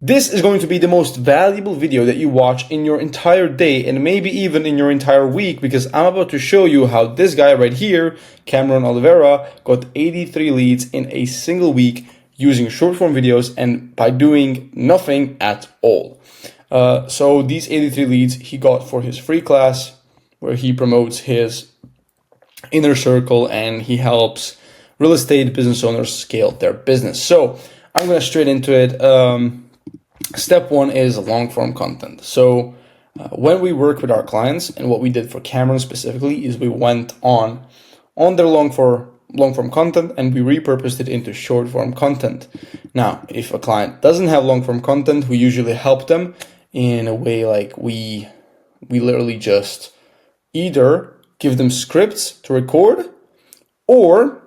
This is going to be the most valuable video that you watch in your entire day and maybe even in your entire week, because I'm about to show you how this guy right here, Cameron Olivera, got 83 leads in a single week using short form videos and by doing nothing at all. So these 83 leads he got for his free class where he promotes his inner circle and he helps real estate business owners scale their business. So I'm going to straight into it. Step one is long form content. So when we work with our clients, and what we did for Cameron specifically is we went on their long form content and we repurposed it into short form content. Now, if a client doesn't have long form content, we usually help them in a way like we literally just either give them scripts to record, or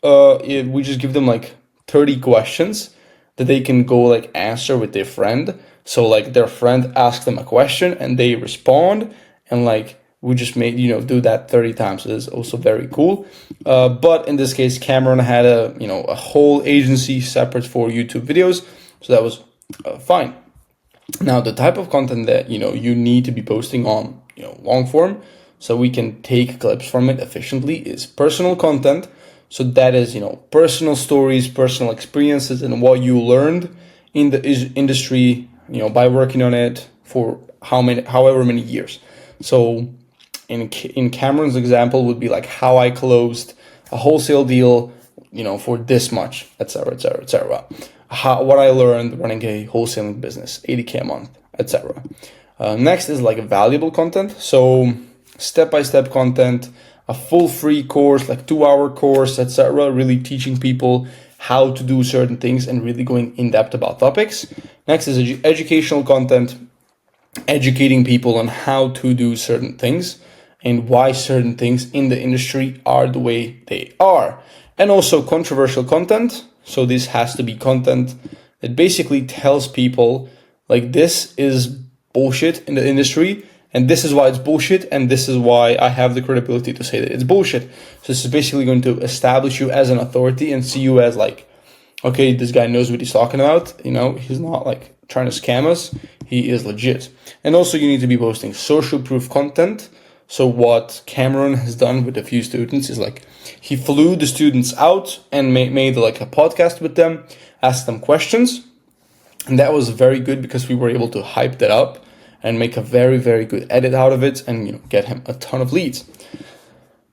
if we just give them like 30 questions that they can go like answer with their friend. So like their friend asks them a question and they respond, and like we just do that 30 times. So that's also very cool. But in this case, Cameron had a whole agency separate for YouTube videos, so that was fine. Now the type of content that you need to be posting on long form, so we can take clips from it efficiently, is personal content. So that is, personal stories, personal experiences, and what you learned in the industry, by working on it for however many years. So in Cameron's example would be like how I closed a wholesale deal, for this much, etc., etc., etc. What I learned running a wholesaling business, 80K a month, etc. Next is like valuable content. So step-by-step content, a full free course, like 2-hour course, etc., really teaching people how to do certain things and really going in depth about topics. Next is educational content, educating people on how to do certain things and why certain things in the industry are the way they are. And also controversial content. So this has to be content that basically tells people like this is bullshit in the industry, and this is why it's bullshit, and this is why I have the credibility to say that it's bullshit. So this is basically going to establish you as an authority and see you as like, okay, this guy knows what he's talking about. He's not like trying to scam us. He is legit. And also you need to be posting social proof content. So what Cameron has done with a few students is like he flew the students out and made like a podcast with them, asked them questions. And that was very good because we were able to hype that up and make a very, very good edit out of it and get him a ton of leads.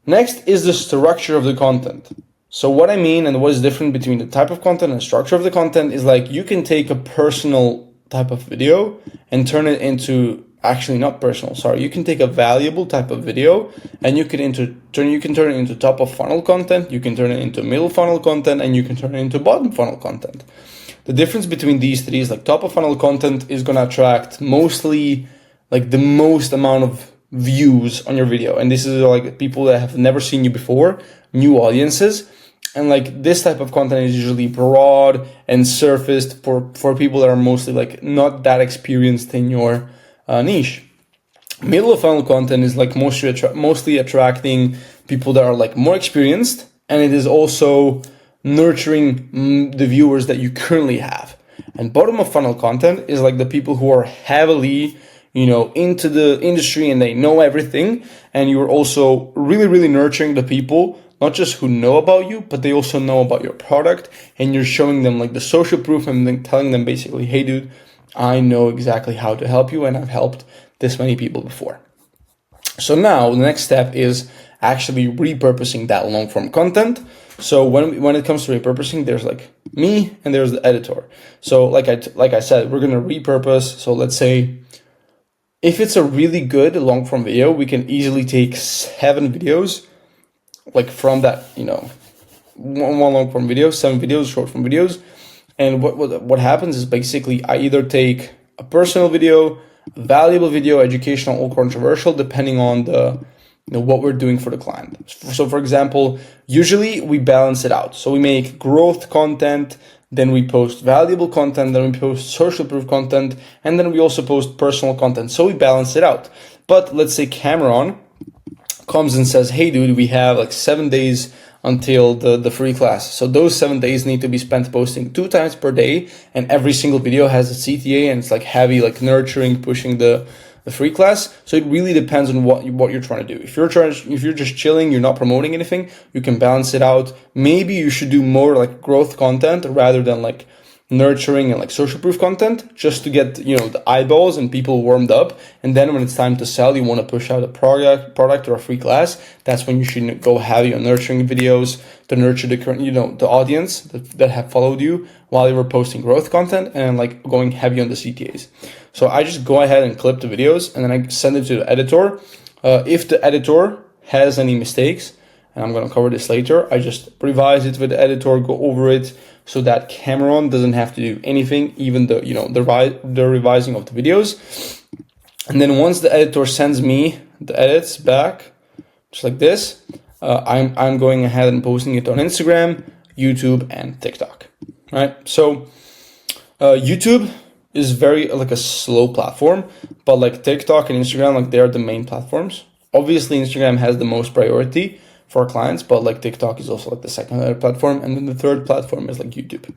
Next is the structure of the content. So what I mean and what is different between the type of content and structure of the content is like you can take a personal type of video and turn it into, actually not personal, sorry, you can take a valuable type of video and you can turn it into top of funnel content, you can turn it into middle funnel content, and you can turn it into bottom funnel content. The difference between these three is like top of funnel content is going to attract mostly like the most amount of views on your video. And this is like people that have never seen you before, new audiences. And like this type of content is usually broad and surfaced for people that are mostly like not that experienced in your niche. Middle of funnel content is like mostly attracting people that are like more experienced, and it is also nurturing the viewers that you currently have. And bottom of funnel content is like the people who are heavily, into the industry and they know everything. And you're also really, really nurturing the people, not just who know about you, but they also know about your product. And you're showing them like the social proof and then telling them basically, hey dude, I know exactly how to help you and I've helped this many people before. So now the next step is actually repurposing that long form content. So when it comes to repurposing, there's like me and there's the editor. So like I said, we're going to repurpose. So let's say if it's a really good long form video, we can easily take 7 videos like from that, one long form video, 7 videos, short form videos. And what happens is basically I either take a personal video, a valuable video, educational or controversial, depending on what we're doing for the client. So for example, usually we balance it out. So we make growth content, then we post valuable content, then we post social proof content, and then we also post personal content. So we balance it out. But let's say Cameron comes and says, hey dude, we have like 7 days until the free class. So those 7 days need to be spent posting 2 times per day, and every single video has a CTA, and it's like heavy, like nurturing, pushing the free class. So it really depends on what you're trying to do. If you're just chilling, you're not promoting anything, you can balance it out. Maybe you should do more like growth content rather than like nurturing and like social proof content, just to get, you know, the eyeballs and people warmed up. And then when it's time to sell, you want to push out a product or a free class. That's when you should go heavy on nurturing videos to nurture the current, you know, the audience that have followed you while you were posting growth content, and like going heavy on the CTAs. So I just go ahead and clip the videos, and then I send it to the editor. If the editor has any mistakes, and I'm going to cover this later, I just revise it with the editor, go over it, so that Cameron doesn't have to do anything, even the, you know, the revising of the videos. And then once the editor sends me the edits back, just like this, I'm going ahead and posting it on Instagram, YouTube, and TikTok. Right? So YouTube is very like a slow platform, but like TikTok and Instagram, like they're the main platforms. Obviously, Instagram has the most priority for our clients, but like TikTok is also like the secondary platform, and then the third platform is like YouTube.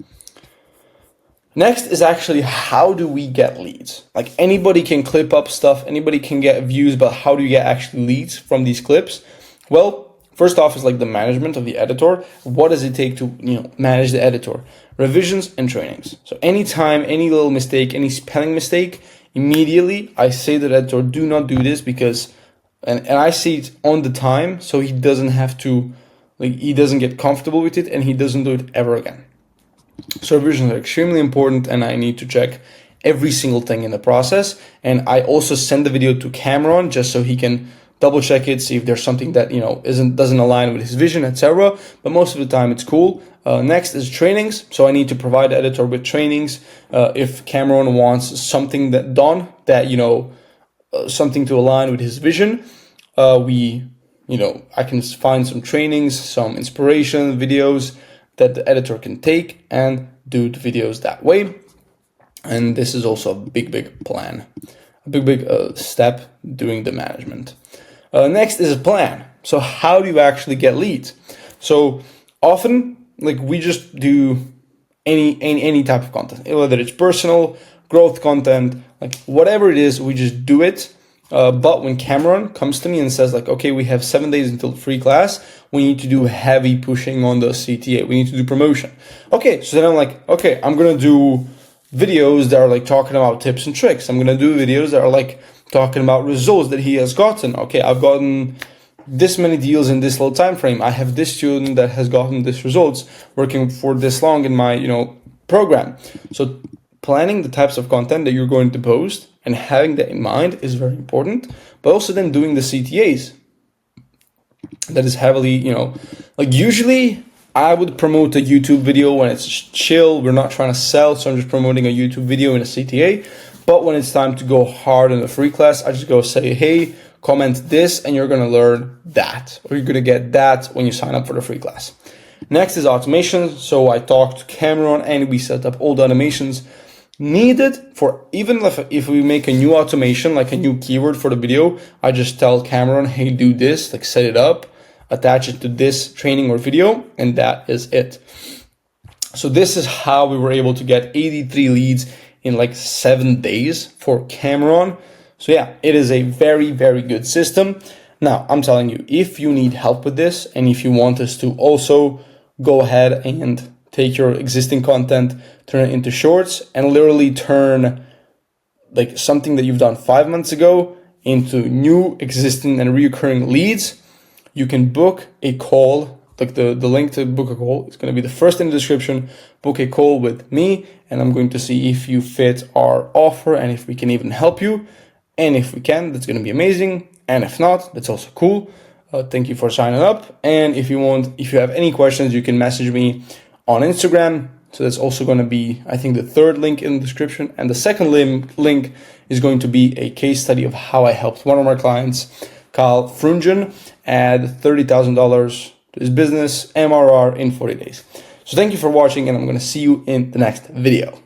Next is actually, how do we get leads? Like anybody can clip up stuff, anybody can get views, but how do you get actually leads from these clips? Well, first off is like the management of the editor. What does it take to, you know, manage the editor? Revisions and trainings. So anytime, any little mistake, any spelling mistake, immediately I say to the editor, do not do this, because and I see it on the time, so he doesn't have to, like, he doesn't get comfortable with it, and he doesn't do it ever again. So revisions are extremely important, and I need to check every single thing in the process. And I also send the video to Cameron just so he can double check it, see if there's something that, you know, doesn't align with his vision, etc. But most of the time it's cool. Next is trainings. So I need to provide the editor with trainings. If Cameron wants something done that, you know, something to align with his vision, I can find some trainings, some inspiration videos that the editor can take and do the videos that way. And this is also a big plan, a big step doing the management. Next is a plan. So how do you actually get leads? So often, like, we just do any type of content, whether it's personal, growth content, like whatever it is, we just do it. But when Cameron comes to me and says like, okay, we have 7 days until the free class, we need to do heavy pushing on the CTA. We need to do promotion. Okay, so then I'm like, okay, I'm going to do videos that are like talking about tips and tricks. I'm going to do videos that are like talking about results that he has gotten. Okay, I've gotten this many deals in this little time frame. I have this student that has gotten this results working for this long in my, you know, program. So planning the types of content that you're going to post and having that in mind is very important, but also then doing the CTAs. That is heavily, you know, like usually I would promote a YouTube video when it's chill, we're not trying to sell, so I'm just promoting a YouTube video in a CTA. But when it's time to go hard in the free class, I just go say, hey, comment this and you're gonna learn that, or you're gonna get that when you sign up for the free class. Next is automation. So I talked to Cameron and we set up all the automations needed for, even if we make a new automation, like a new keyword for the video, I just tell Cameron, hey, do this, like set it up, attach it to this training or video, and that is it. So this is how we were able to get 83 leads in like 7 days for Cameron. So yeah, it is a very good system. Now, I'm telling you, if you need help with this, and if you want us to also go ahead and take your existing content, turn it into shorts, and literally turn like something that you've done 5 months ago into new, existing, and recurring leads, you can book a call. Like the link to book a call is going to be the first in the description. Book a call with me, and I'm going to see if you fit our offer and if we can even help you. And if we can, that's going to be amazing. And if not, that's also cool. Thank you for signing up. And if you have any questions, you can message me on Instagram. So that's also going to be, I think, the third link in the description. And the second link is going to be a case study of how I helped one of our clients, Kyle Frungen, add $30,000 to his business MRR in 40 days. So thank you for watching, and I'm going to see you in the next video.